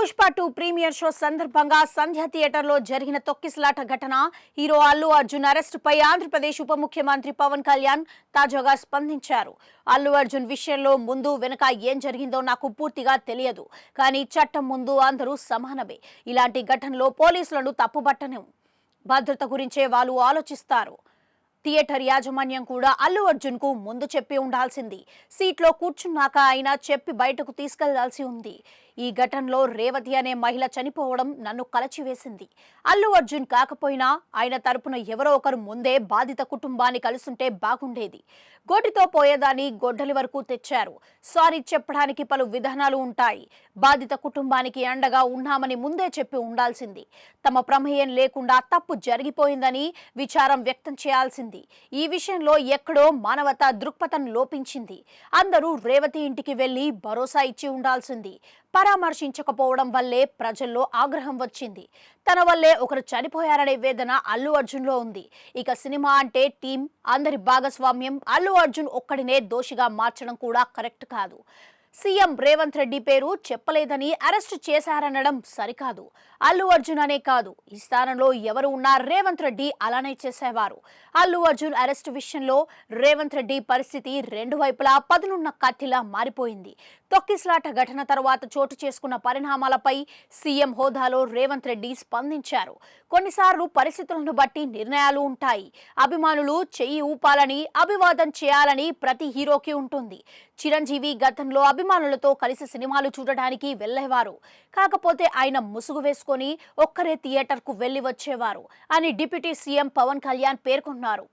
Pushpa 2 premiere show సందర్భంగా సంధ్య థియేటర్లో జరిగిన తొక్కిసలాట ఘటన హీరో అల్లు అర్జున్ అరెస్టుపై ఆంధ్రప్రదేశ్ ఉప ముఖ్యమంత్రి పవన్ కళ్యాణ్ తాజాగా స్పందించారు. అల్లు అర్జున్ విషయంలో ముందు వెనక ఏం జరిగిందో నాకు పూర్తిగా తెలియదు, కానీ చట్టం ముందు అందరూ సమానమే. ఇలాంటి ఘటనలో పోలీసులను తప్పుబట్టను. భద్రత గురించే వాళ్ళు ఆలోచిస్తారు. థియేటర్ యాజమాన్యం కూడా అల్లు అర్జున్ కు ముందు చెప్పి ఉండాల్సింది. సీట్లో కూర్చున్నాక ఆయన చెప్పి బయటకు తీసుకెళ్లాల్సి ఉంది. ఈ ఘటనలో రేవతి అనే మహిళ చనిపోవడం నన్ను కలచివేసింది. అల్లు అర్జున్ కాకపోయినా ఆయన తరపున ఎవరో ఒకరు ముందే బాధిత కుటుంబాన్ని కలుసుంటే బాగుండేది. గోటితో పోయేదాన్ని గొడ్డలి వరకు తెచ్చారు. సారీ చెప్పడానికి పలు విధానాలు ఉంటాయి. బాధిత కుటుంబానికి అండగా ఉన్నామని ముందే చెప్పి ఉండాల్సింది. తమ ప్రమేయం లేకుండా తప్పు జరిగిపోయిందని విచారం వ్యక్తం చేయాల్సింది. ఈ విషయంలో ఎక్కడో మానవతా దృక్పథం లోపించింది. అందరూ రేవతి ఇంటికి వెళ్లి భరోసా ఇచ్చి ఉండాల్సింది. పరామర్శించకపోవడం వల్లే ప్రజల్లో ఆగ్రహం వచ్చింది. తన వల్లే ఒకరు చనిపోయారనే వేదన అల్లు అర్జున్లో ఉంది. ఇక సినిమా అంటే టీం, అందరి భాగస్వామ్యం. అల్లు అర్జున్ ఒక్కడినే దోషిగా మార్చడం కూడా కరెక్ట్ కాదు. సీఎం రేవంత్ రెడ్డి పేరు చెప్పలేదని అరెస్టు చేశారనడం సరికాదు. అల్లు అర్జున్ అనే కాదు, ఈ స్థానంలో ఎవరు ఉన్నా రేవంత్ రెడ్డి అలానే చేసేవారు. అల్లు అర్జున్ అరెస్టు విషయంలో రేవంత్ రెడ్డి పరిస్థితి రెండు వైపులా పదునున్న కత్తిలా మారిపోయింది. తొక్కిసలాట ఘటన తర్వాత చోటు చేసుకున్న పరిణామాలపై సీఎం హోదాలో రేవంత్ రెడ్డి స్పందించారు. కొన్నిసార్లు పరిస్థితులను బట్టి నిర్ణయాలు ఉంటాయి. అభిమానులు చెయ్యి ఊపాలని, అభివాదం చేయాలని ప్రతి హీరోకి ఉంటుంది. చిరంజీవి గతంలో అభిమానులతో కలిసి సినిమాలు చూడడానికి వెళ్లేవారు. కాకపోతే ఆయన ముసుగు వేసుకొని ఒక్కరే థియేటర్కు వెళ్లి వచ్చేవారు అని డిప్యూటీ సీఎం పవన్ కళ్యాణ్ పేర్కొన్నారు.